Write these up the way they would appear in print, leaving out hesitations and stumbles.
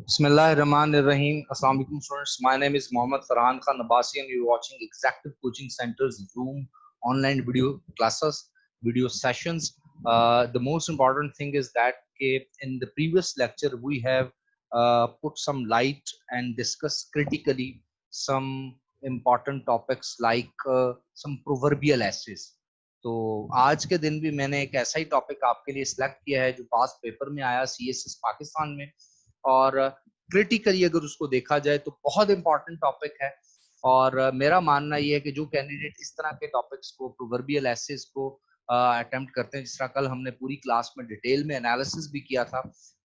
Bismillahirrahmanirrahim. Assalamu alaikum students. My name is Mohammad Farhan Khan Abbasi and you're watching Exactive Coaching Center's Zoom online video classes, video sessions. The most important thing is that in the previous lecture we have put some light and discussed critically some important topics like some proverbial essays. तो आज के दिन भी मैंने एक ऐसा ही topic आपके लिए सिलेक्ट किया है जो पास पेपर में आया CSS पाकिस्तान में, और क्रिटिकली अगर उसको देखा जाए तो बहुत इंपॉर्टेंट टॉपिक है। और मेरा मानना ये है कि जो कैंडिडेट इस तरह के टॉपिक्स को, प्रोवर्बियल एसेस को अटेम्प्ट करते हैं, जिस तरह कल हमने पूरी क्लास में डिटेल में एनालिसिस भी किया था,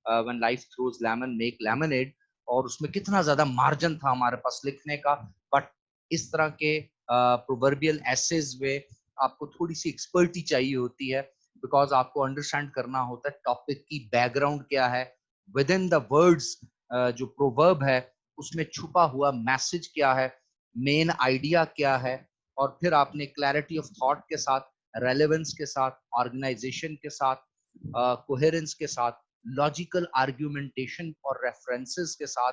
when life throws lemon make lemonade, और उसमें कितना ज्यादा मार्जिन था हमारे पास लिखने का। बट इस तरह के प्रोवर्बियल एसेस में आपको थोड़ी सी एक्सपर्टी चाहिए होती है, बिकॉज आपको अंडरस्टैंड करना होता है टॉपिक की बैकग्राउंड क्या है, विद इन द वर्ड्स जो प्रोवर्ब है उसमें छुपा हुआ मैसेज क्या है, मेन आइडिया क्या है, और फिर आपने क्लैरिटी ऑफ थॉट के साथ, रेलेवेंस के साथ, ऑर्गेनाइजेशन के साथ, कोहेरेंस के साथ, लॉजिकल आर्ग्यूमेंटेशन और रेफरेंसेस के साथ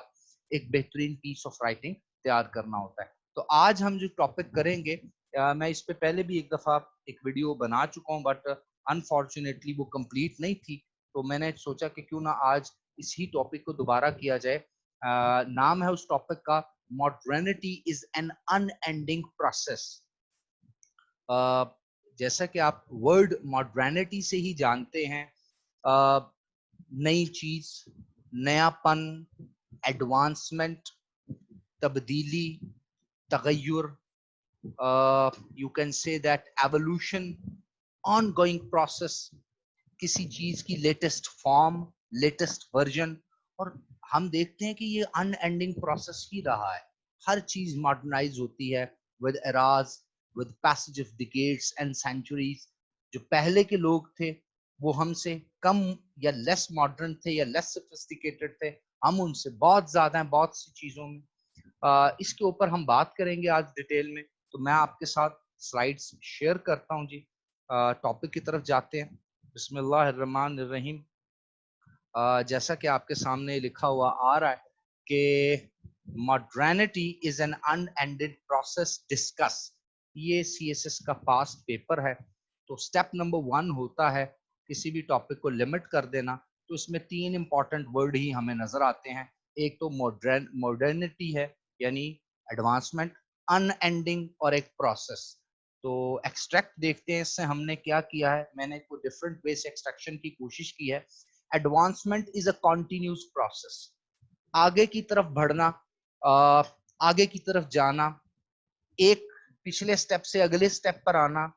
एक बेहतरीन पीस ऑफ राइटिंग तैयार करना होता है। तो आज हम जो टॉपिक करेंगे, मैं इस पे पहले भी एक दफा एक वीडियो बना चुका हूँ, बट अनफॉर्चुनेटली वो कंप्लीट नहीं थी, तो मैंने सोचा कि क्यों ना आज इसी टॉपिक को दोबारा किया जाए। नाम है उस टॉपिक का modernity is N unending process. जैसा कि आप वर्ड मॉडर्निटी से ही जानते हैं, नई चीज, नयापन, एडवांसमेंट, तब्दीली, तगय्युर, you can say that evolution, ongoing process, किसी चीज की लेटेस्ट फॉर्म, लेटेस्ट वर्जन। और हम देखते हैं कि ये अनएंडिंग प्रोसेस ही रहा है, हर चीज मॉडर्नाइज होती है with eras, with passage of decades and centuries. जो पहले के लोग थे वो हमसे कम या लेस मॉडर्न थे या लेस सोफिस्टिकेटेड थे, हम उनसे बहुत ज्यादा हैं बहुत सी चीजों में। इसके ऊपर हम बात करेंगे आज डिटेल में। तो मैं आपके साथ स्लाइड्स शेयर करता हूं जी। टॉपिक की तरफ जाते हैं। बिस्मिल्लाहिर्रहमानिर्रहीम। जैसा कि आपके सामने लिखा हुआ आ रहा है कि modernity is an unended process discuss. ये CSS का पास्ट पेपर है। तो स्टेप नंबर 1 होता है किसी भी टॉपिक को लिमिट कर देना। तो इसमें 3 इंपॉर्टेंट वर्ड ही हमें नजर आते हैं। एक तो मॉडर्निटी है, यानी एडवांसमेंट, अनएंडिंग, और एक प्रोसेस। तो एक्सट्रैक्ट देखते हैं इससे हमने क्या किया है। मैंने कोई डिफरेंट वे से एक्सट्रैक्शन की कोशिश की है। Advancement is a continuous process, आगे की तरफ बढ़ना, आगे की तरफ जाना, एक पिछले स्टेप से अगले स्टेप पर आना,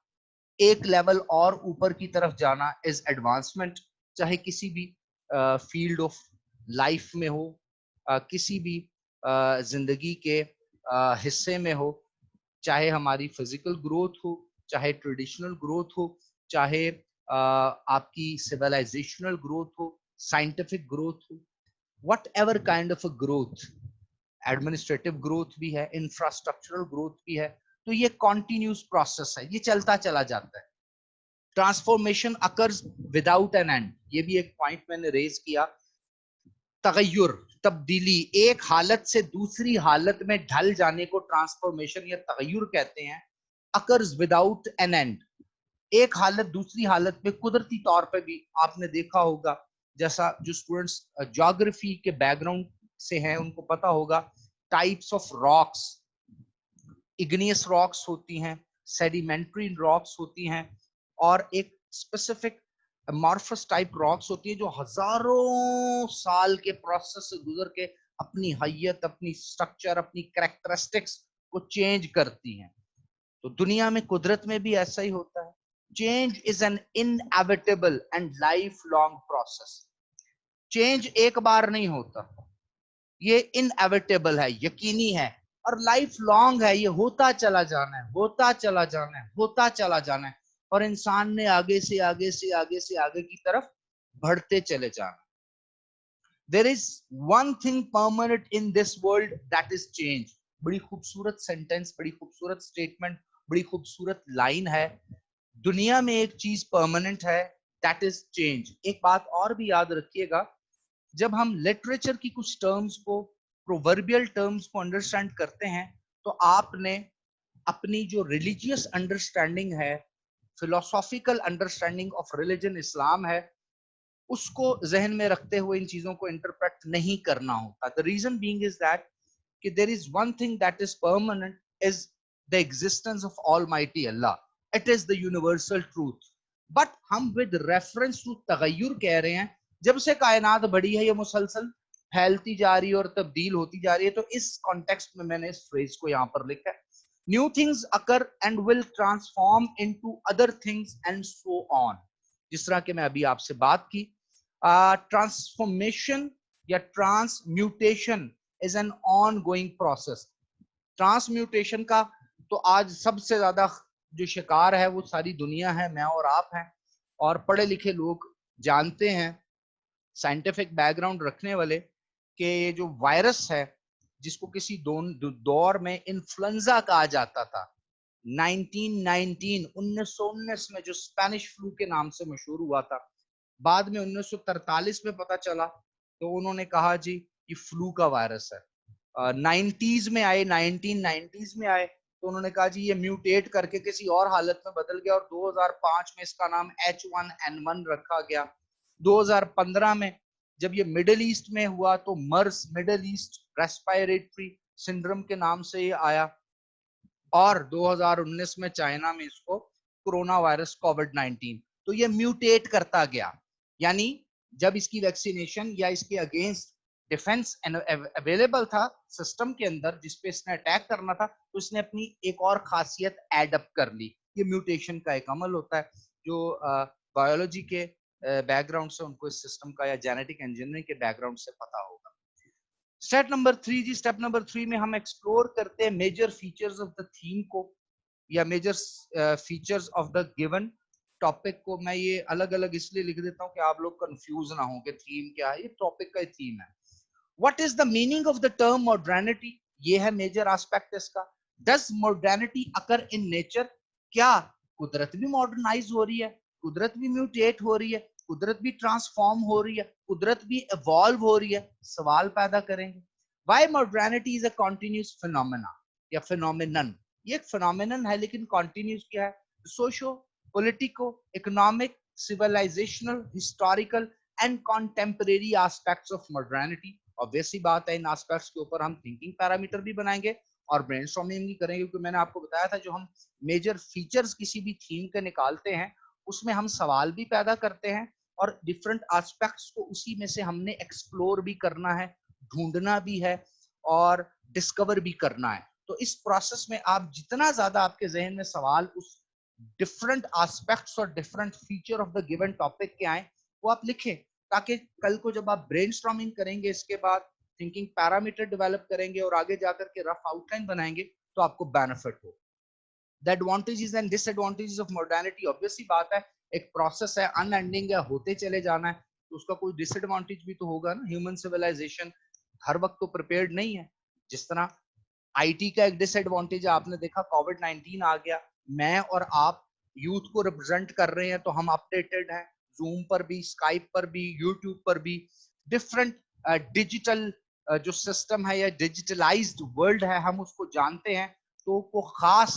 एक लेवल और ऊपर की तरफ जाना इज एडवांसमेंट। चाहे किसी भी फील्ड ऑफ लाइफ में हो, किसी भी जिंदगी के हिस्से में हो, चाहे हमारी फिजिकल ग्रोथ हो, चाहे ट्रेडिशनल ग्रोथ हो, चाहे आपकी सिविलाइजेशनल ग्रोथ हो, साइंटिफिक ग्रोथ हो, what ever kind of a growth, administrative growth भी है, इंफ्रास्ट्रक्चरल ग्रोथ भी है। तो ये कॉन्टिन्यूस प्रोसेस है, ये चलता चला जाता है। Transformation occurs without an and, ये भी एक पॉइंट मैंने रेज किया। तगय्युर, तब्दीली, एक हालत से दूसरी हालत में ढल जाने को ट्रांसफॉर्मेशन या तगय्युर कहते हैं। अकर्स विदाउट एन एंड, एक हालत दूसरी हालत में कुदरती तौर पे भी आपने देखा होगा, जैसा जो स्टूडेंट्स ज्योग्राफी के बैकग्राउंड से हैं उनको पता होगा, types of rocks, igneous rocks होती हैं, सेडिमेंट्री रॉक्स होती हैं, और एक स्पेसिफिक अमॉर्फस टाइप रॉक्स होती है जो हजारों साल के प्रोसेस से गुजर के अपनी हैयत, अपनी स्ट्रक्चर, अपनी कैरेक्टरिस्टिक्स को चेंज करती हैं। तो दुनिया में, कुदरत में भी ऐसा ही होता है। Change is an inevitable and life long process. Change एक बार नहीं होता, ये इनएविटेबल है, यकीनी है, और लाइफ लॉन्ग है। ये होता चला जाना है, होता चला जाना है, होता चला जाना है, और इंसान ने आगे से आगे से आगे से आगे की तरफ बढ़ते चले जाना। There is one thing permanent in this world, that is change. बड़ी खूबसूरत सेंटेंस, बड़ी खूबसूरत स्टेटमेंट, बड़ी खूबसूरत लाइन है। दुनिया में एक चीज परमानेंट है, दैट इज चेंज। एक बात और भी याद रखिएगा جب ہم لٹریچر کی کچھ ٹرمز کو, پرووربیل ٹرمز کو انڈرسٹینڈ کرتے ہیں, تو آپ نے اپنی جو ریلیجیس انڈرسٹینڈنگ ہے, فلاسافیکل انڈرسٹینڈنگ آف ریلیجن اسلام ہے, اس کو ذہن میں رکھتے ہوئے ان چیزوں کو انٹرپریٹ نہیں کرنا ہوتا. The reason being is that کہ there is one thing that is permanent is the existence of Almighty Allah. It is the universal truth. But ہم with reference to تغیر کہہ رہے ہیں, جب سے کائنات بڑی ہے یہ مسلسل پھیلتی جا رہی ہے اور تبدیل ہوتی جا رہی ہے, تو اس کانٹیکسٹ میں میں نے اس فریز کو یہاں پر لکھا ہے. New things occur and will transform into other things and so on. جس طرح کہ میں ابھی آپ سے بات کی, ٹرانسفارمیشن یا transmutation is an ongoing process. Transmutation کا تو آج سب سے زیادہ جو شکار ہے وہ ساری دنیا ہے, میں اور آپ ہیں, اور پڑھے لکھے لوگ جانتے ہیں, سائنٹیفک بیک گراؤنڈ رکھنے والے, کہ یہ جو وائرس ہے جس کو کسی دور میں انفلوئنزا کہا جاتا تھا, 1919 میں جو اسپینش فلو کے نام سے مشہور ہوا تھا, بعد میں 1943 میں پتا چلا تو انہوں نے کہا جی یہ فلو کا وائرس ہے. 90s میں آئے, 1990s میں آئے تو انہوں نے کہا جی یہ میوٹیٹ کر کے کسی اور حالت میں بدل گیا, اور 2005 میں اس کا نام H1N1 رکھا گیا. 2015 میں جب یہ مڈل ایسٹ میں ہوا تو MERS, Middle East respiratory syndrome کے نام سے یہ آیا, اور 2019 میں چائنا میں اس کو کورونا وائرس کووڈ-19. تو یہ میوٹیٹ کرتا گیا, یعنی جب اس کی ویکسینیشن یا اس کے اگینسٹ ڈیفنس اویلیبل تھا سسٹم کے اندر جس پہ اس نے اٹیک کرنا تھا, تو اس نے اپنی ایک اور خاصیت ایڈ اپ کر لی. یہ میوٹیشن کا ایک عمل ہوتا ہے. جو بایولوجی کے بیک گراؤنڈ سے ان کو اس سسٹم کا یا جینیٹک انجینئرنگ کے بیک گراؤنڈ سے پتا ہوگا. اسٹیپ نمبر 3 جی, اسٹیپ نمبر 3 میں ہم ایکسپلور کرتے ہیں major features of the theme کو, یا major features of the given topic کو. میں یہ الگ الگ اس لیے لکھ دیتا ہوں کہ آپ لوگ کنفیوز نہ ہوں کہ تھیم کیا ہے, یہ ٹاپک کا تھیم ہے. What is the meaning of the term modernity? یہ ہے میجر آسپیکٹ اس کا. Does modernity occur in nature? کیا قدرت بھی ماڈرنائز ہو رہی ہے, قدرت بھی میوٹیٹ ہو رہی ہے, قدرت بھی ٹرانسفارم ہو رہی ہے, قدرت بھی ایوالو ہو رہی ہے؟ سوال پیدا کریں گے. Why modernity is a continuous phenomena یا phenomenon. یہ ایک phenomenon ہے لیکن continuous کیا ہے؟ Socio politico economic civilization historical and contemporary aspects of modernity. obviously بات ہے ان aspects کے اوپر ہم thinking parameter بھی بنائیں گے اور برین اسٹارمنگ بھی کریں گے, کیونکہ میں نے آپ کو بتایا تھا جو ہم میجر فیچرز کسی بھی تھیم کے نکالتے ہیں اس میں ہم سوال بھی پیدا کرتے ہیں اور ڈفرنٹ آسپیکٹس کو اسی میں سے ہم نے ایکسپلور بھی کرنا ہے, ڈھونڈنا بھی ہے اور ڈسکور بھی کرنا ہے. تو اس پروسیس میں آپ جتنا زیادہ آپ کے ذہن میں سوال اس ڈفرنٹ آسپیکٹس اور different feature of the given topic کے آئیں وہ آپ لکھیں, تاکہ کل کو جب آپ برین اسٹارمنگ کریں گے, اس کے بعد تھنکنگ پیرامیٹر ڈیولپ کریں گے اور آگے جا کر کے رف آؤٹ لائن بنائیں گے تو آپ کو benefit who. The advantages and disadvantages of modernity, obviously بات ہے ایک پروسیس ہے, ان اینڈنگ ہے, ہوتے چلے جانا ہے, تو اس کا کوئی ڈس ایڈوانٹیج بھی تو ہوگا نا. ہیومن سویلائزیشن ہر وقت تو پریپیئرڈ نہیں ہے. جس طرح آئی ٹی کا ایک ڈس ایڈوانٹیج آپ نے دیکھا, کووڈ-19 آ گیا, میں اور آپ یوتھ کو ریپرزینٹ کر رہے ہیں تو ہم اپڈیٹڈ ہیں, زوم پر بھی, اسکائپ پر بھی, یوٹیوب پر بھی, ڈفرنٹ ڈیجیٹل جو سسٹم ہے یا ڈیجیٹلائزڈ ورلڈ ہے ہم اس کو جانتے ہیں. تو کو خاص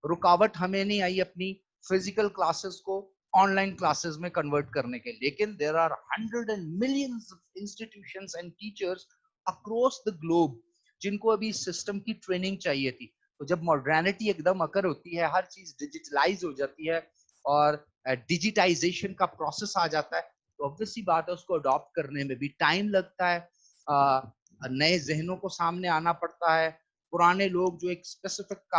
رکاوٹ ہمیں نہیں آئی اپنی فزیکل کلاسز کو آن لائن کلاسز میں کنورٹ کرنے کے, لیکن there are hundred and millions institutions and teachers across the globe جن کو ابھی سسٹم کی ٹریننگ چاہیے تھی. تو جب ماڈرنٹی ایک دم اکر ہوتی ہے, ہر چیز ڈیجیٹلائز ہو جاتی ہے اور ڈیجیٹائزیشن کا پروسیس آ جاتا ہے, تو obviously بات ہے اس کو اڈاپٹ کرنے میں بھی ٹائم لگتا ہے, نئے ذہنوں کو سامنے آنا پڑتا ہے. پرانے لوگ جو ایک اسپیسیفک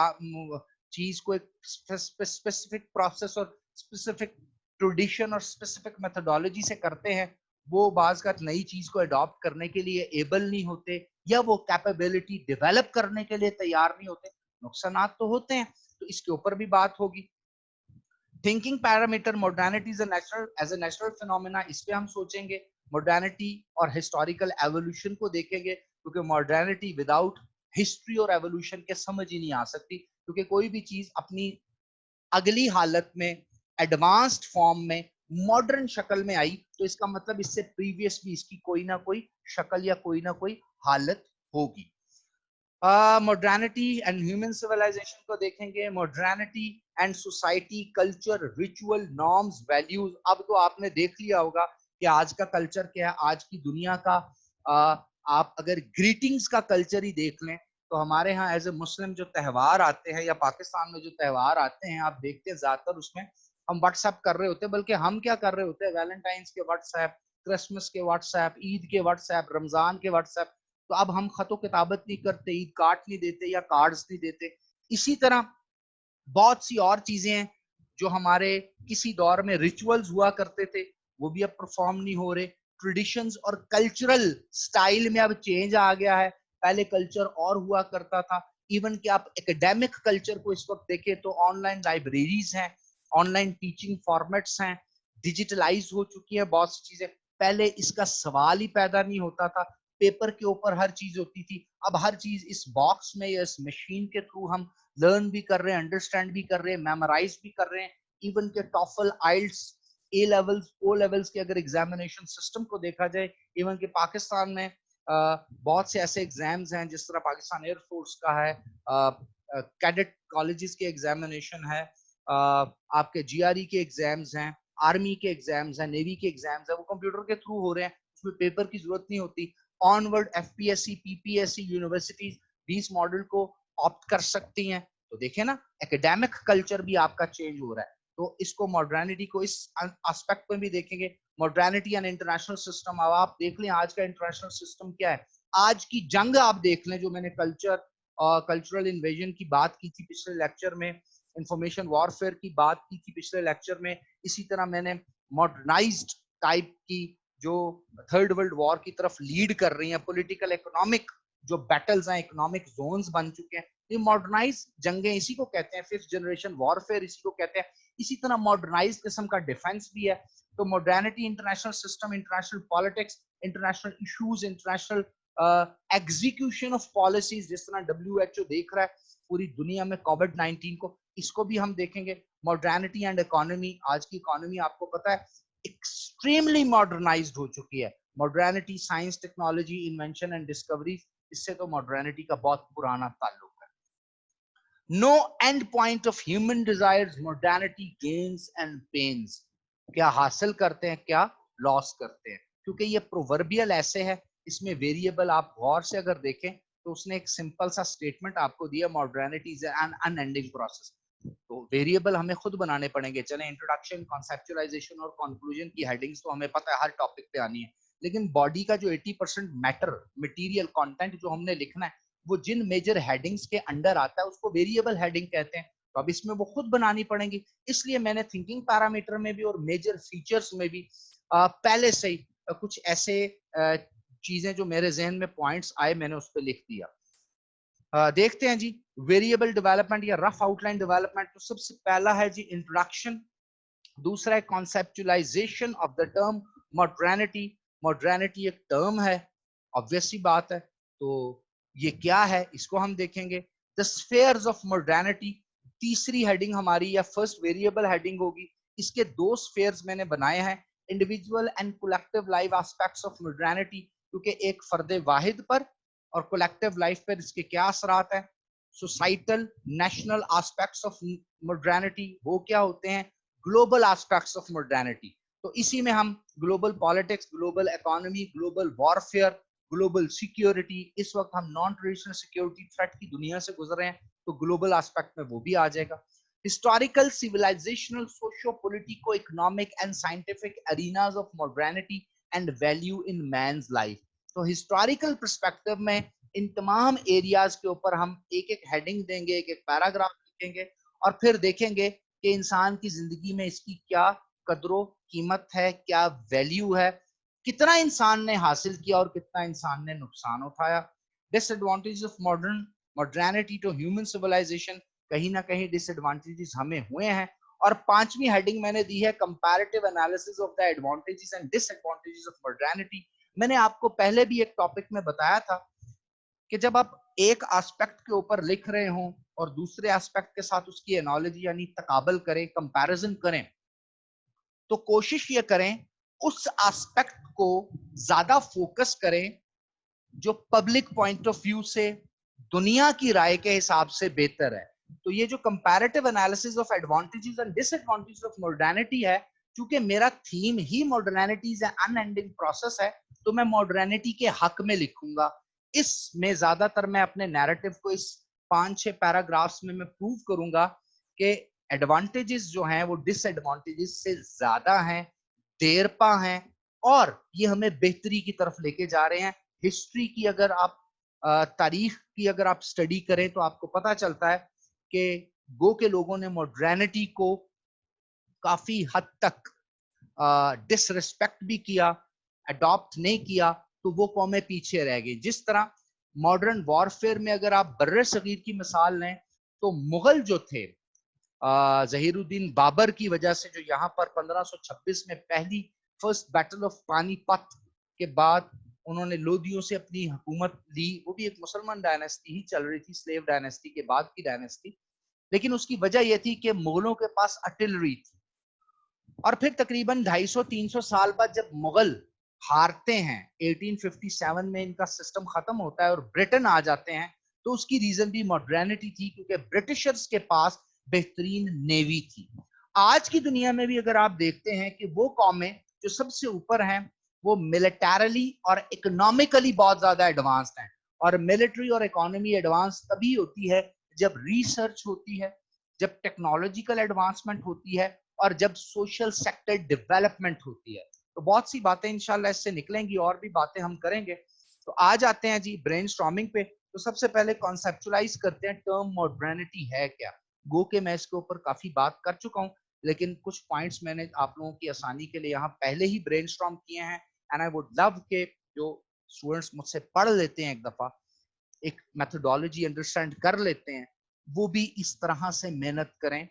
چیز کو ایک اسپیسیفک پروسیس اور اسپیسیفک ٹریڈیشن اور اسپیسیفک میتھڈالوجی سے کرتے ہیں, وہ بعض کا نئی چیز کو اڈاپٹ کرنے کے لیے ایبل نہیں ہوتے یا وہ کیپیبلٹی ڈیولپ کرنے کے لیے تیار نہیں ہوتے. نقصانات تو ہوتے ہیں, تو اس کے اوپر بھی بات ہوگی. Thinking parameter, modernity is a natural phenomena, اس پہ ہم سوچیں گے. ماڈرنٹی اور ہسٹوریکل ایوولوشن کو دیکھیں گے, کیونکہ ماڈرنٹی وداؤٹ ہسٹری اور ایوولوشن کے سمجھ ہی نہیں آ سکتی, کیونکہ کوئی بھی چیز اپنی اگلی حالت میں ایڈوانسڈ فارم میں मॉडर्न शक्ल में आई, तो इसका मतलब इससे प्रीवियस भी इसकी कोई ना कोई शक्ल या कोई ना कोई हालत होगी। मॉडर्निटी एंड ह्यूमन सिविलाइजेशन को देखेंगे, modernity and society, culture, ritual, norms, values. अब तो आपने देख लिया होगा कि आज का कल्चर क्या है, आज की दुनिया का। आप अगर ग्रीटिंग्स का कल्चर ही देख लें तो हमारे यहाँ एज ए मुस्लिम जो त्यौहार आते हैं या पाकिस्तान में जो त्यौहार आते हैं, आप देखते हैं ज्यादातर उसमें हम व्हाट्सएप कर रहे होते हैं, बल्कि हम क्या कर रहे होते हैं, वैलेंटाइंस के व्हाट्सएप, क्रिसमस के व्हाट्सएप, ईद के व्हाट्सएप, रमजान के व्हाट्सएप। तो अब हम खतो किताबत नहीं करते, ईद कार्ड नहीं देते या कार्ड्स नहीं देते। इसी तरह बहुत सी और चीजें हैं जो हमारे किसी दौर में रिचुअल्स हुआ करते थे, वो भी अब परफॉर्म नहीं हो रहे। ट्रेडिशंस और कल्चरल स्टाइल में अब चेंज आ गया है, पहले कल्चर और हुआ करता था। इवन कि आप एकेडमिक कल्चर को इस वक्त देखें तो ऑनलाइन लाइब्रेरीज हैं, ऑनलाइन टीचिंग फॉर्मेट्स हैं, डिजिटलाइज हो चुकी है बहुत सी चीजें। पहले इसका सवाल ही पैदा नहीं होता था, पेपर के ऊपर हर चीज होती थी। अब हर चीज इस बॉक्स में या इस मशीन के थ्रू हम लर्न भी कर रहे हैं, अंडरस्टैंड भी कर रहे हैं, मेमोराइज भी कर रहे हैं। इवन के टॉफल, आइल्स, ए लेवल्स, ओ लेवल्स के अगर एग्जामिनेशन सिस्टम को देखा जाए, इवन के पाकिस्तान में बहुत से ऐसे एग्जाम्स हैं, जिस तरह पाकिस्तान एयरफोर्स का है, कैडेट कॉलेजेस के एग्जामिनेशन है, आपके जीआरई के एग्जाम्स हैं, आर्मी के एग्जाम्स हैं, नेवी के एग्जाम्स हैं, वो कंप्यूटर के थ्रू हो रहे हैं, उसमें पेपर की जरूरत नहीं होती। ऑनवर्ड एफपीएससी, पीपीएससी यूनिवर्सिटीज भी इस मॉडल को ऑप्ट कर सकती हैं। तो देखें ना, एकेडमिक कल्चर भी आपका चेंज हो रहा है। तो इसको मॉडर्निटी को इस एस्पेक्ट में भी देखेंगे, मॉडर्निटी एंड इंटरनेशनल सिस्टम। अब आप देख लें आज का इंटरनेशनल सिस्टम क्या है, आज की जंग आप देख लें, जो मैंने कल्चर और कल्चरल इन्वेजन की बात की थी पिछले लेक्चर में, इंफॉर्मेशन वॉरफेयर की बात की थी पिछले लेक्चर में, इसी तरह मैंने मॉडर्नाइज्ड टाइप की जो थर्ड वर्ल्ड वॉर की तरफ लीड कर रही हैं, पॉलिटिकल इकोनॉमिक जो बैटल्स हैं, इकोनॉमिक जोन्स बन चुके हैं, ये मॉडर्नाइज जंगें इसी को कहते हैं, फिफ्थ जनरेशन वॉरफेयर इसी को कहते हैं। इसी तरह मॉडर्नाइज किस्म का डिफेंस भी है। तो modernity, international system, international politics, international issues, international execution of policies, जिस तरह WHO देख रहा है पूरी दुनिया में कोविड-19 को, इसको भी हम देखेंगे। मॉडर्निटी एंड इकोनॉमी, आज की इकोनॉमी आपको पता है एक्सट्रीमली मॉडर्नाइज्ड हो चुकी है। Modernity, science, technology, invention and discovery, इससे तो मॉडर्निटी का बहुत पुराना ताल्लुक है। No end point of human desires, modernity gains and pains. क्या हासिल करते हैं, क्या लॉस करते हैं, क्योंकि ये प्रोवर्बियल ऐसे है, इसमें वेरिएबल आप गौर से अगर देखें तो उसने एक सिंपल सा स्टेटमेंट आपको दिया, modernity is N unending process. तो वेरिएबल हमें खुद बनाने पड़ेंगे। चले इंट्रोडक्शन, कॉन्सेप्चुअलाइजेशन और कंक्लूजन की हेडिंग्स तो हमें पता है हर टॉपिक पे आनी है, लेकिन बॉडी का जो 80% मैटर, मटेरियल कंटेंट जो हमने लिखना है, वो जिन मेजर हेडिंग्स के अंडर आता है उसको वेरिएबल हेडिंग कहते हैं। तो अब इसमें वो खुद बनानी पड़ेंगी। इसलिए मैंने थिंकिंग पैरामीटर में भी और मेजर फीचर्स में भी पहले से ही कुछ ऐसे चीजें जो मेरे जहन में पॉइंट्स आए, मैंने उस पर लिख दिया। देखते हैं जी, वेरिएबल डेवलपमेंट या रफ आउटलाइन डेवलपमेंट। तो सबसे पहला है जी इंट्रोडक्शन, दूसरा है conceptualisation of the term modernity. Modernity एक टर्म है, ऑब्वियस सी बात है, तो ये क्या है इसको हम देखेंगे। द स्फेयर्स ऑफ मॉडर्निटी, तीसरी हेडिंग हमारी या फर्स्ट वेरिएबल हेडिंग होगी। इसके दो स्फेयर्स मैंने बनाए हैं, individual and collective life aspects of modernity, क्योंकि एक फर्द वाहिद पर और कलेक्टिव लाइफ पर इसके क्या असरात हैं। Societal, national aspects of modernity, वो क्या होते हैं। ग्लोबल एस्पेक्ट्स ऑफ मॉडर्निटी, तो इसी में हम global politics, global economy, global warfare, global security, इस वक्त हम नॉन ट्रेडिशनल सिक्योरिटी थ्रेट की दुनिया से गुजर रहे हैं, तो ग्लोबल एस्पेक्ट में वो भी आ जाएगा। Historical, civilizational, socio politico economic and scientific arenas of modernity and value in man's life. तो हिस्टोरिकल पर्सपेक्टिव में इन तमाम एरियाज के ऊपर हम एक एक हेडिंग देंगे, एक एक पैराग्राफ लिखेंगे और फिर देखेंगे कि इंसान की जिंदगी में इसकी क्या कदरो कीमत है, क्या वैल्यू है, कितना इंसान ने हासिल किया और कितना इंसान ने नुकसान उठाया। Disadvantages of modernity to human civilization, कहीं ना कहीं डिसएडवांटेजेस हमें हुए हैं। और पांचवी हेडिंग मैंने दी है comparative analysis of the advantages and disadvantages of modernity. मैंने आपको पहले भी एक टॉपिक में बताया था कि जब आप एक एस्पेक्ट के ऊपर लिख रहे हो और दूसरे एस्पेक्ट के साथ उसकी एनालॉजी यानी तकाबल करें, कंपैरिजन करें, تو کوشش یہ کریں اس ایسپیکٹ کو زیادہ فوکس کریں جو پبلک پوائنٹ آف ویو سے دنیا کی رائے کے حساب سے بہتر ہے. تو یہ جو comparative analysis of advantages and disadvantages of modernity ہے، چونکہ میرا تھیم ہی ماڈرنٹیز ان اینڈنگ پروسیس ہے، تو میں ماڈرنٹی کے حق میں لکھوں گا. اس میں زیادہ تر میں اپنے نیریٹو کو اس 5-6 پیراگرافس میں پروو کروں گا کہ ایڈوانٹیجز جو ہیں وہ ڈس ایڈوانٹیجز سے زیادہ ہیں، دیر پا ہیں، اور یہ ہمیں بہتری کی طرف لے کے جا رہے ہیں. ہسٹری کی اگر آپ تاریخ کی اگر آپ سٹڈی کریں تو آپ کو پتا چلتا ہے کہ گو کے لوگوں نے ماڈرنٹی کو کافی حد تک ڈس ریسپیکٹ بھی کیا، اڈاپٹ نہیں کیا، تو وہ قومیں پیچھے رہ گئی. جس طرح ماڈرن وارفیئر میں اگر آپ بر صغیر کی مثال لیں تو مغل جو تھے ظہیر الدین بابر کی وجہ سے، جو یہاں پر 1526 میں پہلی فرسٹ بیٹل آف پانی پت کے بعد انہوں نے لودھیوں سے اپنی حکومت لی، وہ بھی ایک مسلمان ڈائنیسٹی ہی چل رہی تھی، سلیو ڈائنیسٹی کے بعد کی ڈائنیسٹی، لیکن اس کی وجہ یہ تھی کہ مغلوں کے پاس ارٹلری تھی. اور پھر تقریباً 250-300 سال بعد جب مغل ہارتے ہیں، 1857 میں ان کا سسٹم ختم ہوتا ہے اور برٹن آ جاتے ہیں، تو اس کی ریزن بھی ماڈرنٹی تھی، کیونکہ برٹشرز کے پاس بہترین نیوی تھی. آج کی دنیا میں بھی اگر آپ دیکھتے ہیں کہ وہ قومیں جو سب سے اوپر ہیں وہ ملٹریلی اور اکنامکلی بہت زیادہ ایڈوانسڈ ہیں، اور ملٹری اور اکانومی ایڈوانس تبھی ہوتی ہے جب ریسرچ ہوتی ہے، جب ٹیکنالوجیکل ایڈوانسمنٹ ہوتی ہے، اور جب سوشل سیکٹر ڈیولپمنٹ ہوتی ہے. تو بہت سی باتیں انشاءاللہ اس سے نکلیں گی، اور بھی باتیں ہم کریں گے. تو آ جاتے ہیں جی برین سٹارمنگ پہ. تو سب سے پہلے کانسیپچولائز کرتے ہیں ٹرم ماڈرنٹی ہے کیا. گو کہ میں اس کے اوپر کافی بات کر چکا ہوں، لیکن کچھ پوائنٹس میں نے آپ لوگوں کی آسانی کے لیے یہاں پہلے ہی برین سٹارم کیے ہیں. اینڈ آئی وڈ لو کہ جو اسٹوڈنٹس مجھ سے پڑھ لیتے ہیں ایک دفعہ، ایک میتھڈالوجی انڈرسٹینڈ کر لیتے ہیں، وہ بھی اس طرح سے محنت کریں.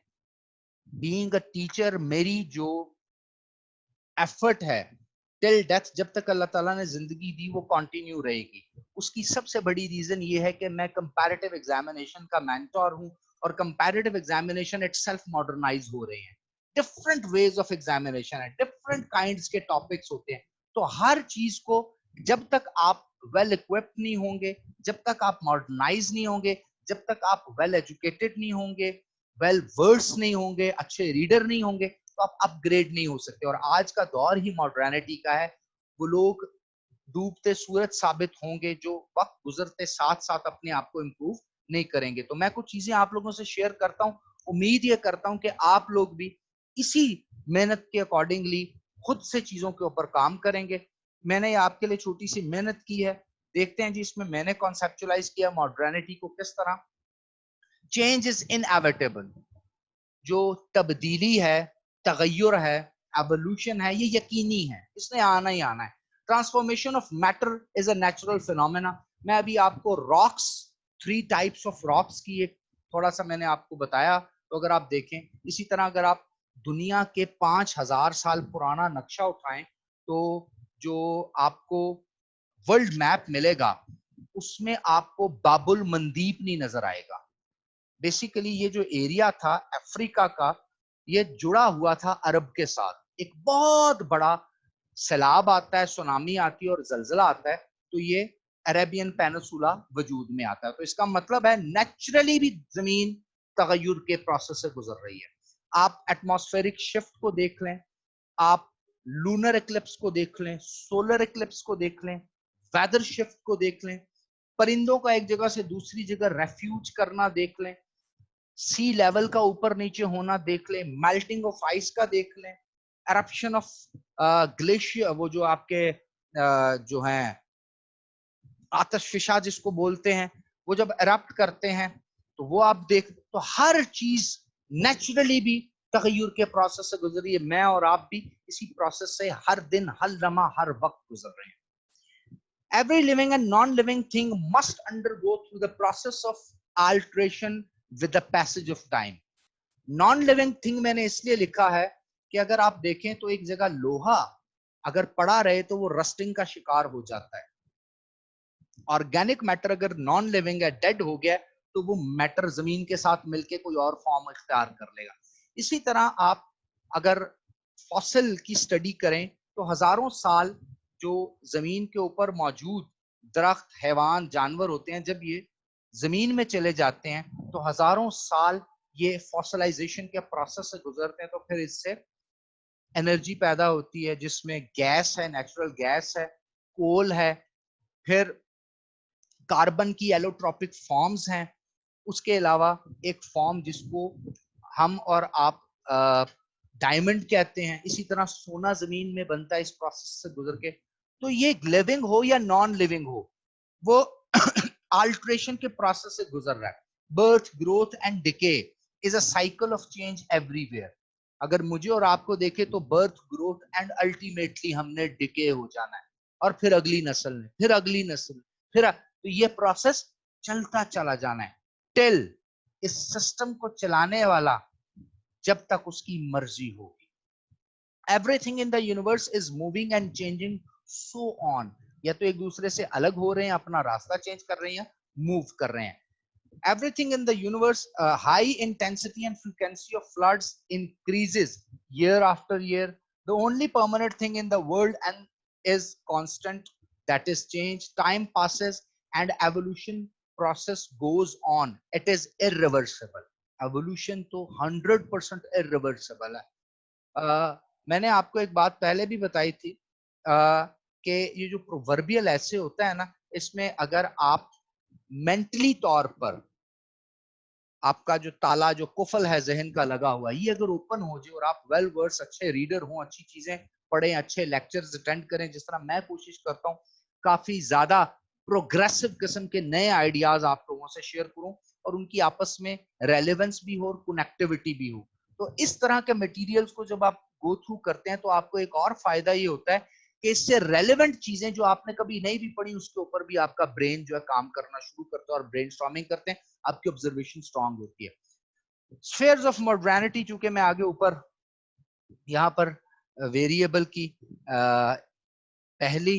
بینگ اے ٹیچر میری جو ایفرٹ ہے ٹل ڈیتھ، جب تک اللہ تعالیٰ نے زندگی دی وہ کنٹینیو رہے گی. اس کی سب سے بڑی ریزن یہ ہے کہ میں کمپیریٹیو ایگزامینیشن کا مینٹور ہوں، اور comparative examination itself modernize ہو رہے ہیں. ڈفرنٹ ویز آف ایگزامینیشن ہے، ڈفرنٹ کائنڈس کے ٹاپکس ہوتے ہیں. تو ہر چیز کو جب تک آپ ویل اکوپڈ نہیں ہوں گے، جب تک آپ ماڈرنائز نہیں ہوں گے، جب تک آپ ویل ایجوکیٹڈ نہیں ہوں گے، ویل ورڈس نہیں ہوں گے، اچھے ریڈر نہیں ہوں گے، تو آپ اپ گریڈ نہیں ہو سکتے. اور آج کا دور ہی ماڈرنٹی کا ہے. وہ لوگ ڈوبتے سورج ثابت ہوں گے جو وقت گزرتے ساتھ ساتھ اپنے آپ کو امپروو نہیں کریں گے. تو میں کچھ چیزیں آپ لوگوں سے شیئر کرتا ہوں، امید یہ کرتا ہوں کہ آپ لوگ بھی اسی محنت کے اکارڈنگلی خود سے چیزوں کے اوپر کام کریں گے. میں نے آپ کے لیے چھوٹی سی محنت کی ہے، دیکھتے ہیں جی اس میں نے کانسیپچولائز کیا ماڈرنٹی کو کس طرح. چینج از انیویٹیبل، جو تبدیلی ہے، تغیر ہے، ایوولوشن ہے، یہ یقینی ہے، اس نے آنا ہی آنا ہے. Transformation of matter is a natural phenomena. میں ابھی آپ کو راکس، 3 ٹائپس آف راکس کی ایک تھوڑا سا میں نے آپ کو بتایا. تو اگر آپ دیکھیں اسی طرح اگر آپ دنیا کے 5000 سال پرانا نقشہ اٹھائیں تو جو آپ کو ورلڈ میپ ملے گا اس میں آپ کو باب المندیب نہیں نظر آئے گا. بیسیکلی یہ جو ایریا تھا افریقہ کا، یہ جڑا ہوا تھا عرب کے ساتھ. ایک بہت بڑا سیلاب آتا ہے، سونامی آتی ہے اور زلزلہ آتا ہے تو یہ عربین پینسولا وجود میں آتا ہے. تو اس کا مطلب ہے نیچرلی بھی زمین تغیر کے پروسیس سے گزر رہی ہے. آپ ایٹماسفیرک شفٹ کو دیکھ لیں، آپ لونر ایکلپس کو دیکھ لیں، سولر ایکلپس کو دیکھ لیں، ویدر شفٹ کو دیکھ لیں، پرندوں کا ایک جگہ سے دوسری جگہ ریفیوج کرنا دیکھ لیں، سی لیول کا اوپر نیچے ہونا دیکھ لیں، میلٹنگ آف آئس کا دیکھ لیں، ایرپشن آف گلیشیئر، وہ جو آپ کے جو ہیں آتش فشاں جس کو بولتے ہیں، وہ جب ایرپٹ کرتے ہیں تو وہ آپ دیکھ، تو ہر چیز نیچرلی بھی تغیر کے پروسیس سے گزر رہی ہے. میں اور آپ بھی اسی پروسیس سے ہر دن، ہر لمحہ، ہر وقت گزر رہے ہیں. Every living and non-living thing must undergo through the process of alteration with the passage of time. Non-living thing میں نے اس لیے لکھا ہے کہ اگر آپ دیکھیں تو ایک جگہ لوہا اگر پڑا رہے تو وہ رسٹنگ کا شکار ہو جاتا ہے. آرگینک میٹر اگر نان لیونگ ہے، ڈیڈ ہو گیا، تو وہ میٹر زمین کے ساتھ مل کے کوئی اور فارم اختیار کر لے گا. اسی طرح آپ اگر فاسل کی اسٹڈی کریں تو ہزاروں سال جو زمین کے اوپر موجود درخت، حیوان، جانور ہوتے ہیں، جب یہ زمین میں چلے جاتے ہیں تو ہزاروں سال یہ فاسلائزیشن کے پروسیس سے گزرتے ہیں، تو پھر اس سے انرجی پیدا ہوتی ہے جس میں گیس ہے، نیچرل گیس ہے، کول ہے، پھر کاربن کی ایلوٹروپک فارمز ہیں، اس کے علاوہ ایک فارم جس کو ہم اور آپ ڈائمنڈ کہتے ہیں، اسی طرح سونا زمین میں بنتا ہے اس پروسیس سے گزر کے. تو یہ لیونگ ہو یا نان لیونگ ہو، وہ آلٹریشن کے پروسیس سے گزر رہا ہے. Birth, growth and decay is a cycle of change every where. اگر مجھے اور آپ کو دیکھے تو برتھ، گروتھ اینڈ الٹیمیٹلی ہم نے ڈیکے ہو جانا ہے، اور پھر اگلی نسل نے، پھر اگلی نسل، پھر تو یہ پروسیس چلتا چلا جانا ہے ٹل اس سسٹم کو چلانے والا جب تک اس کی مرضی ہوگی. Everything in the universe is moving and changing so on. یا تو ایک دوسرے سے الگ ہو رہے ہیں، اپنا راستہ چینج کر رہے ہیں، موو کر رہے ہیں. Everything in the universe, high intensity and frequency of floods increases year after year. The only permanent thing in the world and is constant, that is change. Time passes and evolution process goes on. It is irreversible. Evolution تو 100% irreversible ہے. میں نے آپ کو ایک بات پہلے بھی بتائی تھی کہ یہ جو پرووربیل ایسے ہوتا ہے نا، اس میں اگر آپ مینٹلی طور پر آپ کا جو تالا، جو قفل ہے ذہن کا لگا ہوا، یہ اگر اوپن ہو جائے اور آپ ویل ورس، اچھے ریڈر ہوں، اچھی چیزیں پڑھیں، اچھے لیکچرز اٹینڈ کریں، جس طرح میں کوشش کرتا ہوں کافی زیادہ پروگریسو قسم کے نئے آئیڈیاز آپ لوگوں سے شیئر کروں اور ان کی آپس میں ریلیونس بھی ہو اور کنیکٹیوٹی بھی ہو. تو اس طرح کے مٹیریلز کو جب آپ گو تھرو کرتے ہیں تو آپ کو ایک اور فائدہ یہ ہوتا ہے کہ اس سے ریلیونٹ چیزیں جو آپ نے کبھی نہیں بھی پڑھی، اس کے اوپر بھی آپ کا برین جو ہے کام کرنا شروع کرتا ہے اور برین سٹارمنگ کرتے ہیں، آپ کی آبزرویشن سٹرونگ ہوتی ہے. اسفیئرز آف ماڈرنٹی، چونکہ میں آگے اوپر یہاں پر ویریبل کی پہلی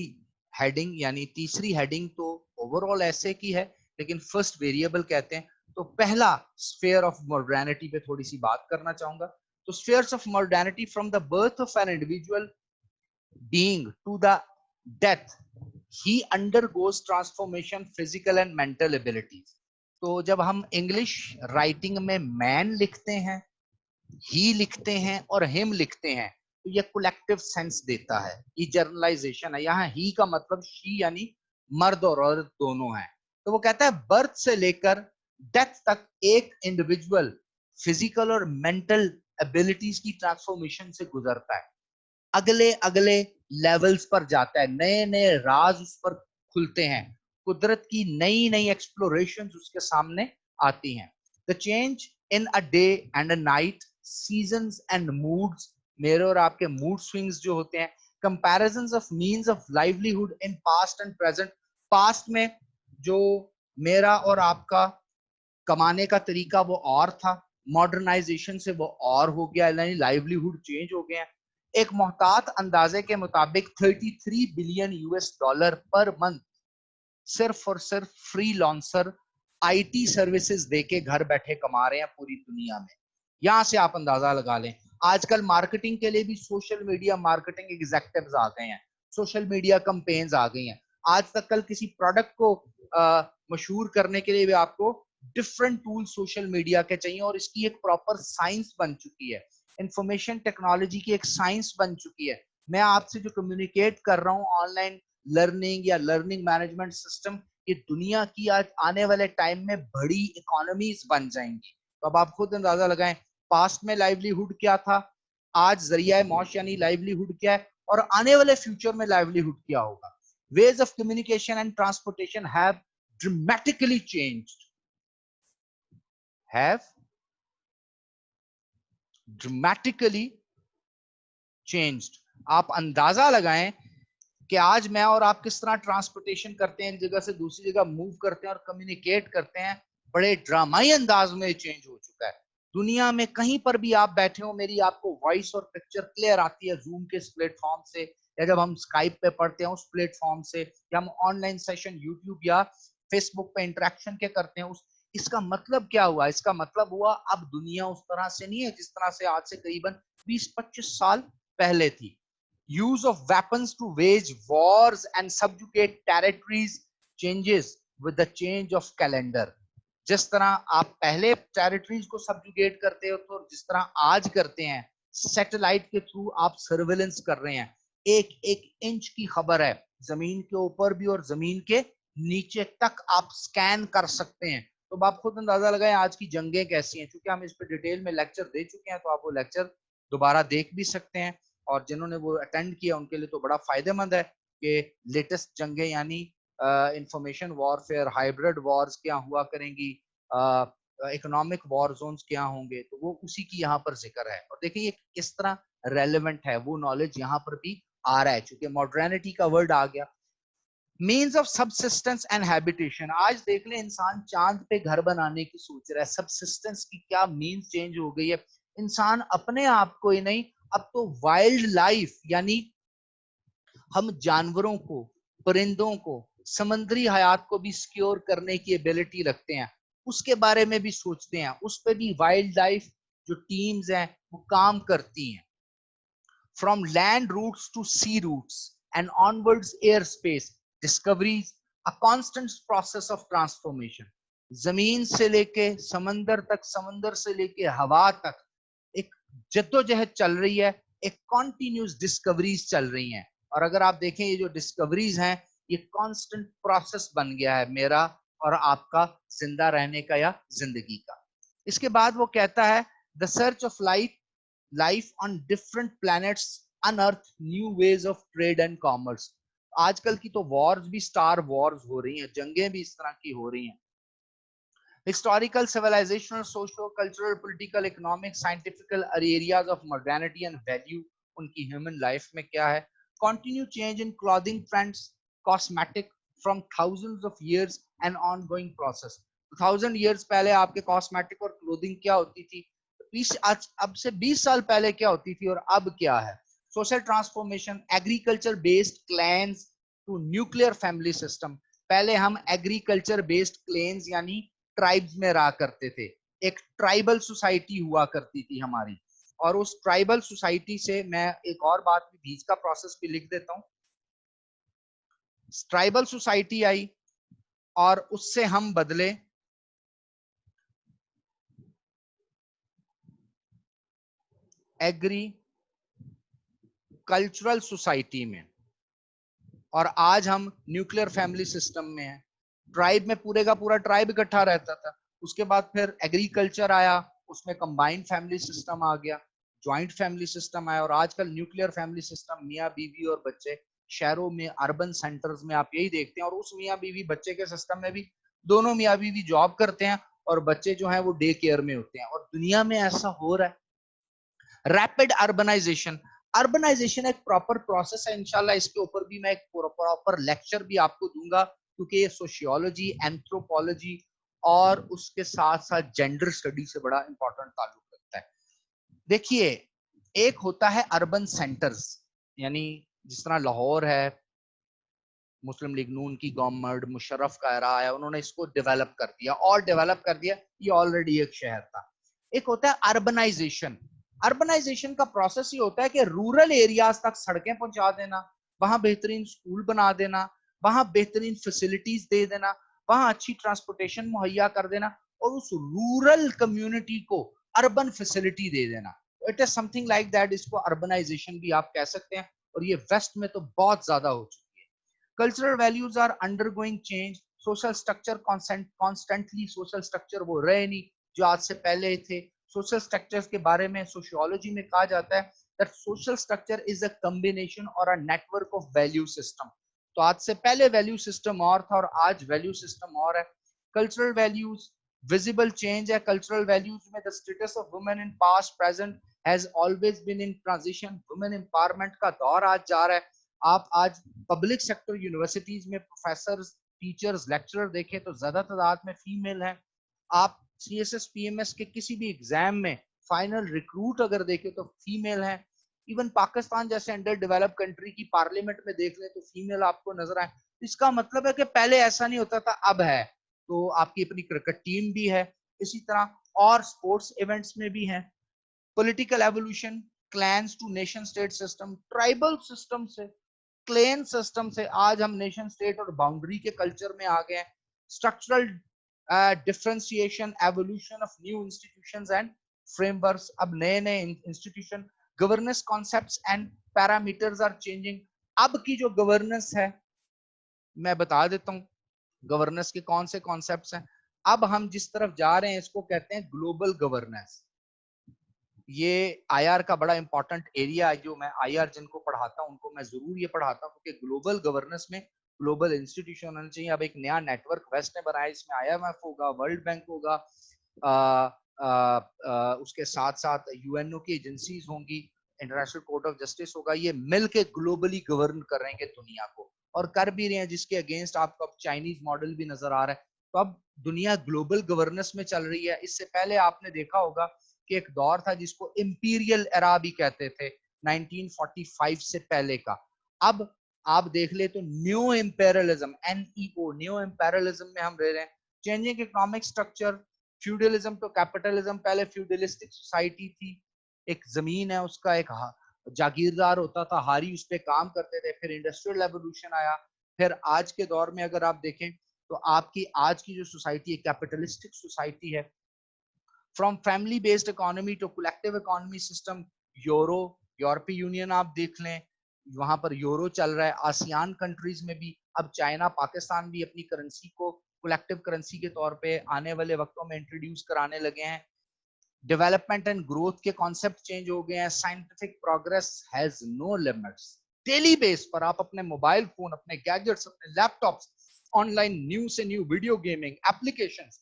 ہیڈنگ یعنی تیسری ہیڈنگ تو اوور آل ایسے کی ہے، لیکن فرسٹ ویریبل کہتے ہیں، تو پہلا اسفیئر آف ماڈرنٹی پہ تھوڑی سی بات کرنا چاہوں گا. تو spheres of modernity, from the birth of an individual being to the death, he undergoes transformation physical and mental abilities. تو جب ہم انگلش رائٹنگ میں مین لکھتے ہیں، ہی لکھتے ہیں اور ہم لکھتے ہیں تو یہ کولیکٹیو سینس دیتا ہے، یہ جرنلائزیشن ہے. یہاں ہی کا مطلب شی یعنی مرد اور عورت دونوں ہیں. تو وہ کہتا ہے برتھ سے لے کر ڈیتھ تک ایک انڈیویجول فزیکل اور مینٹل ایبلٹیز کی ٹرانسفارمیشن سے گزرتا ہے، اگلے اگلے لیولز پر جاتا ہے، نئے نئے راز اس پر کھلتے ہیں، قدرت کی نئی نئی ایکسپلوریشنز اس کے سامنے آتی ہیں. The change in a day and a night, seasons and moods، میرے اور آپ کے mood swings جو ہوتے ہیں. Comparisons of means of livelihood in past and present. past میں جو میرا اور آپ کا کمانے کا طریقہ وہ اور تھا، ماڈرنائزیشن سے وہ اور ہو گیا، یعنی لائیولیہڈ چینج ہو گیا. ایک محتاط اندازے کے مطابق 33 بلین $US پر منتھ صرف اور صرف freelancer IT services دے کے گھر بیٹھے کما رہے ہیں پوری دنیا میں. یہاں سے آپ اندازہ لگا لیں. آج کل مارکیٹنگ کے لیے بھی سوشل میڈیا مارکیٹنگ ایگزیکٹیوز آ گئے ہیں، سوشل میڈیا کمپینز آ گئی ہیں. آج تک کل کسی پروڈکٹ کو مشہور کرنے کے لیے بھی آپ کو ڈفرنٹ ٹول سوشل میڈیا کے چاہیے، اور اس کی ایک پراپر سائنس بن چکی ہے. انفارمیشن ٹیکنالوجی کی ایک سائنس بن چکی ہے. میں آپ سے جو کمیونیکیٹ کر رہا ہوں آن لائن لرننگ یا لرننگ مینجمنٹ سسٹم، یہ دنیا کی آج آنے والے ٹائم میں بڑی اکانومیز بن جائیں گی. تو اب آپ خود اندازہ لگائیں پاسٹ میں لائیولیہڈ کیا تھا، آج ذریعہ معاش یعنی لائیولیہڈ کیا ہے، اور آنے والے فیوچر میں لائیولیہڈ کیا ہوگا. Ways of communication and transportation have dramatically changed. have dramatically changed. آپ اندازہ لگائیں کہ آج میں اور آپ کس طرح ٹرانسپورٹیشن کرتے ہیں، ایک جگہ سے دوسری جگہ موو کرتے ہیں اور کمیونیکیٹ کرتے ہیں، بڑے ڈرامائی انداز میں چینج ہو چکا ہے. دنیا میں کہیں پر بھی آپ بیٹھے ہو، میری آپ کو وائس اور پکچر کلیئر آتی ہے زوم کے اس پلیٹ فارم سے، یا جب ہم اسکائپ پہ پڑھتے ہیں اس پلیٹ فارم سے، یا ہم آن لائن سیشن یوٹیوب یا فیس بک پہ انٹریکشن کے کرتے ہیں. اس کا مطلب کیا ہوا؟ اس کا مطلب ہوا اب دنیا اس طرح سے نہیں ہے جس طرح سے آج سے قریباً 20-25 سال पहले थी. Use of weapons to wage wars and subjugate territories changes with the change of calendar. जिस तरह आप पहले टेरिटरीज को सब्जुगेट करते हो तो जिस तरह आज करते हैं, सैटेलाइट के थ्रू आप सर्वेलेंस कर रहे हैं, एक एक इंच की खबर है, जमीन के ऊपर भी और जमीन के नीचे तक आप स्कैन कर सकते हैं. तो आप खुद अंदाजा लगाएं आज की जंगें कैसी हैं. चूंकि हम इस पे डिटेल में लेक्चर दे चुके हैं तो आप वो लेक्चर दोबारा देख भी सकते हैं, और जिन्होंने वो अटेंड किया उनके लिए तो बड़ा फायदेमंद है कि लेटेस्ट जंगें यानी इंफॉर्मेशन वॉरफेयर, हाइब्रिड वॉर्स क्या हुआ करेंगी, इकोनॉमिक वॉर जोन्स क्या होंगे, तो वो उसी की यहाँ पर जिक्र है. और देखिए ये किस तरह रेलेवेंट है, वो नॉलेज यहाँ पर भी आ रहा है चूंकि मॉडर्निटी का वर्ड आ गया. Means of subsistence and habitation. आज देख ले इंसान चांद पे घर बनाने की सोच रहा है. सबसिस्टेंस की क्या मीन्स चेंज हो गई है. इंसान अपने आप को ही नहीं, अब तो वाइल्ड लाइफ यानी हम जानवरों को, परिंदों को, समंदरी हयात को भी सिक्योर करने की एबिलिटी रखते हैं, उसके बारे में भी सोचते हैं. उस पर भी वाइल्ड लाइफ जो टीम्स हैं वो काम करती हैं. From land routes to sea routes and onwards air space discoveries, a constant process of transformation. जमीन से लेके समंदर तक, समंदर से लेके हवा तक एक जद्दोजहद चल रही है, एक कॉन्टिन्यूस डिस्कवरीज चल रही हैं. और अगर आप देखें ये जो डिस्कवरीज हैं ये कांस्टेंट प्रोसेस बन गया है मेरा और आपका जिंदा रहने का या जिंदगी का. इसके बाद वो कहता है the search of life on different planets unearth new ways of trade and commerce. आजकल की तो वॉर्स भी स्टार वॉर्स हो रही हैं, जंगें भी इस तरह की हो रही हैं. Historical, civilizational, socio-cultural, political, economic, scientific areas of modernity and value उनकी human life में क्या है. Continue change in clothing trends, cosmetic from thousands of years and ongoing process. 1000 years पहले आपके cosmetic और clothing क्या होती थी, अब से 20 साल पहले क्या होती थी और अब क्या है. Social transformation, agriculture based clans to nuclear family system. पहले हम agriculture based clans यानी ट्राइब्स में रहा करते थे, एक ट्राइबल सोसाइटी हुआ करती थी हमारी. और उस ट्राइबल सोसाइटी से मैं एक और बात भी, बीज का प्रोसेस भी लिख देता हूं. ट्राइबल सोसाइटी आई और उससे हम बदले एग्री कल्चरल सोसाइटी में, और आज हम न्यूक्लियर फैमिली सिस्टम में हैं. ट्राइब में पूरे का पूरा ट्राइब इकट्ठा रहता था, उसके बाद फिर एग्रीकल्चर आया, उसमें कंबाइंड फैमिली सिस्टम आ गया, ज्वाइंट फैमिली सिस्टम आया, और आजकल न्यूक्लियर फैमिली सिस्टम, मियाँ बीवी और बच्चे. शहरों में, अर्बन सेंटर्स में आप यही देखते हैं. और उस मियाँ बीवी बच्चे के सिस्टम में भी दोनों मियाँ बीवी जॉब करते हैं और बच्चे जो हैं वो डे केयर में होते हैं. और दुनिया में ऐसा हो रहा है. Rapid urbanization. अर्बनाइजेशन एक प्रॉपर प्रोसेस है, इंशाल्लाह इसके ऊपर भी मैं एक प्रॉपर लेक्चर भी आपको दूंगा, क्योंकि ये सोशियोलॉजी, एंथ्रोपोलॉजी और उसके साथ साथ जेंडर स्टडी से बड़ा इंपॉर्टेंट ताल्लुक रखता है. देखिए एक होता है अर्बन सेंटर्स, यानी जिस तरह लाहौर है, मुस्लिम लीग नून की गवर्नमेंट, मुशर्रफ का एरा आया, उन्होंने इसको डेवलप कर दिया और डेवलप कर दिया, ये ऑलरेडी एक शहर था. एक होता है अर्बनाइजेशन. अर्बनाइजेशन का प्रोसेस ये होता है कि रूरल एरियाज तक सड़कें पहुंचा देना, वहां बेहतरीन स्कूल बना देना, वहां बेहतरीन फैसिलिटीज दे देना, वहां अच्छी ट्रांसपोर्टेशन मुहैया कर देना, और उस रूरल कम्युनिटी को अर्बन फैसिलिटी दे देना. It is something like that. इसको अर्बनाइजेशन भी आप कह सकते हैं, और ये वेस्ट में तो बहुत ज्यादा हो चुका है. Cultural values are undergoing change. Social structure constantly social structure वो रहे नहीं जो आज से पहले थे. Social structures के बारे में sociology में कहा जाता है that social structure is a combination or a network of value system. तो आज से पहले value system और था और आज value system और है. Cultural values, visible change है cultural values में. The status of women in past present has always been in transition. Women empowerment का दौर आज जा रहा है. आप आज पब्लिक सेक्टर यूनिवर्सिटीज में प्रोफेसर, टीचर्स, लेक्चरर देखें तो ज्यादा तादाद में फीमेल हैं. आप CSS PMS के किसी भी एग्जाम में फाइनल रिक्रूट अगर देखें तो फीमेल हैं. इवन पाकिस्तान जैसे अंडर डेवलप कंट्री की पार्लियामेंट में देख लें तो फीमेल आपको नजर आए. इसका मतलब है कि पहले ऐसा नहीं होता था, अब है. तो आपकी अपनी क्रिकेट टीम भी है, इसी तरह और स्पोर्ट्स इवेंट्स में भी हैं. Political evolution, clans to nation state system, tribal system से, क्लेन सिस्टम से आज हम नेशन स्टेट और बाउंड्री के कल्चर में आ गए हैं. Structural differentiation, evolution of new institutions and frameworks, अब नए नए institution, governance concepts and parameters are changing. अब की जो गवर्नेंस है, मैं बता देता हूँ गवर्नेंस के कौन से कॉन्सेप्ट्स हैं. अब हम जिस तरफ जा रहे हैं इसको कहते हैं ग्लोबल गवर्नेंस. ये आईआर का बड़ा इंपॉर्टेंट एरिया है. जो मैं आईआर जिनको पढ़ाता हूं उनको मैं जरूर ये पढ़ाता हूं क्योंकि ग्लोबल गवर्नेंस में ग्लोबल इंस्टीट्यूशन होना चाहिए. अब एक नया नेटवर्क वेस्ट ने बनाया, इसमें आईएमएफ होगा, वर्ल्ड बैंक होगा, उसके साथ साथ यूएनओ की एजेंसीज होंगी, इंटरनेशनल कोर्ट ऑफ जस्टिस होगा. ये मिलके ग्लोबली गवर्न करेंगे दुनिया को, और कर भी रहे हैं, जिसके अगेंस्ट आपको अब चाइनीज मॉडल भी नजर आ रहा है. तो अब दुनिया ग्लोबल गवर्नेंस में चल रही है. इससे पहले आपने देखा होगा कि एक दौर था जिसको इंपीरियल एरा भी कहते थे, 1945 से पहले का. अब आप देख ले तो new imperialism, NEO, new imperialism में हम रह रहे हैं. Changing economic structure, feudalism to capitalism. पहले फ्यूडलिस्टिक सोसाइटी थी, एक जमीन है उसका एक जागीरदार होता था, हारी उस पर काम करते थे. फिर इंडस्ट्रियल रेवोल्यूशन आया. फिर आज के दौर में अगर आप देखें तो आपकी आज की जो सोसाइटी है कैपिटलिस्टिक सोसाइटी है. From family based economy to collective economy system. यूरोपीय यूनियन आप देख लें, वहां पर यूरो चल रहा है. आसियान कंट्रीज में भी अब चाइना, पाकिस्तान भी अपनी करेंसी को कलेक्टिव करेंसी के तौर पे आने वाले वक्तों में इंट्रोड्यूस कराने लगे हैं. डेवलपमेंट एंड ग्रोथ के कॉन्सेप्ट चेंज हो गए हैं. Scientific progress has no limits. Daily base पर आप अपने मोबाइल फोन, अपने गैजेट्स, अपने लैपटॉप्स, ऑनलाइन न्यू से न्यू वीडियो गेमिंग एप्लीकेशंस,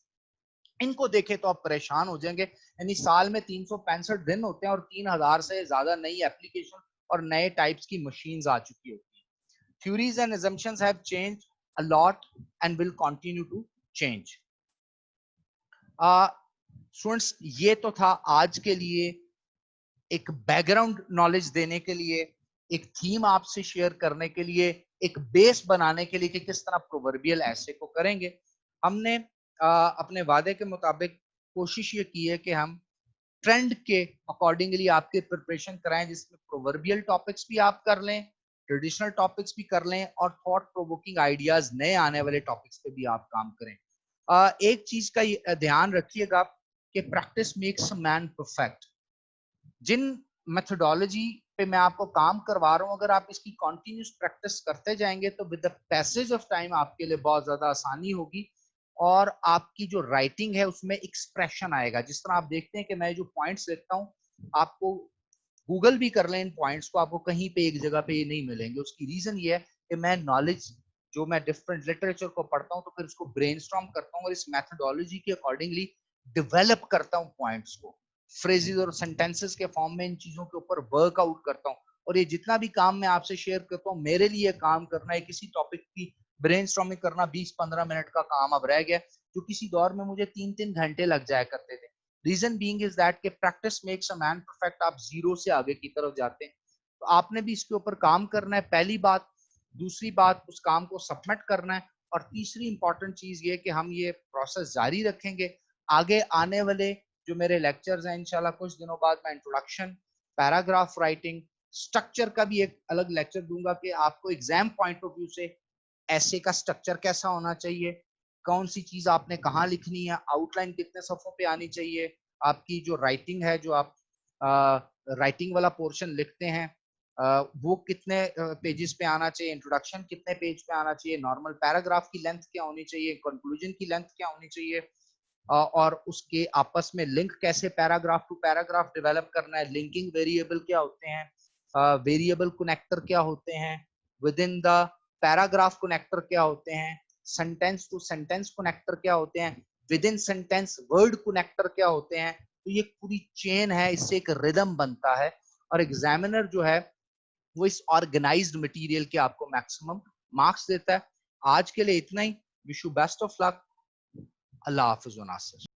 इनको देखे तो आप परेशान हो जाएंगे. यानी साल में 365 दिन होते हैं और 3000 से ज्यादा नई एप्लीकेशन और नए टाइप्स की मशीन्स आ चुकी होती हैं. Theories and assumptions have changed a lot and will continue to change. Students, ये तो था आज के लिए एक बैकग्राउंड नॉलेज देने के लिए, एक थीम आपसे शेयर करने के लिए, एक बेस बनाने के लिए कि किस तरह प्रोवर्बियल ऐसे को करेंगे. हमने अपने वादे के मुताबिक कोशिश ये की है कि हम ट्रेंड के अकॉर्डिंगली आपके प्रिपरेशन कराएं, जिसमें प्रोवर्बियल टॉपिक्स भी आप कर लें, ट्रेडिशनल टॉपिक्स भी कर लें, और थॉट प्रोवोकिंग आइडियाज नए आने वाले टॉपिक्स पे भी आप काम करें. एक चीज का ध्यान रखिएगा कि practice makes a man perfect. जिन मेथोडोलॉजी पे मैं आपको काम करवा रहा हूँ, अगर आप इसकी कंटिन्यूस प्रैक्टिस करते जाएंगे तो with the passage of time आपके लिए बहुत ज्यादा आसानी होगी, और आपकी जो राइटिंग है उसमें एक्सप्रेशन आएगा. जिस तरह आप देखते हैं कि मैं जो पॉइंट्स लिखता हूँ, आपको गूगल भी कर लें इन पॉइंट्स को, आपको कहीं पे एक जगह पे ये नहीं मिलेंगे. उसकी रीजन ये है कि मैं नॉलेज जो मैं डिफरेंट लिटरेचर को पढ़ता हूँ तो फिर उसको ब्रेनस्टॉर्म करता हूँ और इस मेथोडोलॉजी के अकॉर्डिंगली डेवलप करता हूँ पॉइंट्स को, फ्रेजेस और सेंटेंसेस के फॉर्म में इन चीजों के ऊपर वर्कआउट करता हूँ. और ये जितना भी काम मैं आपसे शेयर करता हूँ, मेरे लिए काम करना है किसी टॉपिक की ब्रेनस्टॉर्मिंग करना 20-15 मिनट का काम अब रह गया, जो किसी दौर में मुझे 3-3 घंटे लग जाया करते थे. रीजन बीइंग इज दैट कि practice makes a man perfect. आप जीरो से आगे की तरफ जाते हैं, तो आपने भी इसके ऊपर काम करना है, पहली बात. दूसरी बात, उस काम को सबमिट करना है. और तीसरी इंपॉर्टेंट चीज ये कि हम ये प्रोसेस जारी रखेंगे. आगे आने वाले जो मेरे लेक्चर्स हैं, इंशाल्लाह कुछ दिनों बाद मैं इंट्रोडक्शन, पैराग्राफ राइटिंग, स्ट्रक्चर का भी एक अलग लेक्चर दूंगा कि आपको एग्जाम पॉइंट ऑफ व्यू से ऐसे का स्ट्रक्चर कैसा होना चाहिए, कौन सी चीज आपने कहाँ लिखनी है, आउटलाइन कितने सफ़ों पे आनी चाहिए, आपकी जो राइटिंग है, जो आप राइटिंग वाला पोर्शन लिखते हैं, वो कितने पेजेस पे आना चाहिए, इंट्रोडक्शन कितने पेज पे आना चाहिए, नॉर्मल पैराग्राफ की लेंथ क्या होनी चाहिए, कंक्लूजन की लेंथ क्या होनी चाहिए, और उसके आपस में लिंक कैसे पैराग्राफ टू पैराग्राफ डेवलप करना है, लिंकिंग वेरिएबल क्या होते हैं, वेरिएबल कनेक्टर क्या होते हैं, with in the paragraph connector क्या होते हैं, सेंटेंस टू सेंटेंस कनेक्टर क्या होते हैं, with in sentence word connector क्या होते हैं. तो ये पूरी चेन है, इससे एक रिदम बनता है, और एग्जामिनर जो है वो इस ऑर्गेनाइज्ड मटेरियल के आपको मैक्सिमम मार्क्स देता है. आज के लिए इतना ही. Wish you best of luck. अल्लाह हाफिज.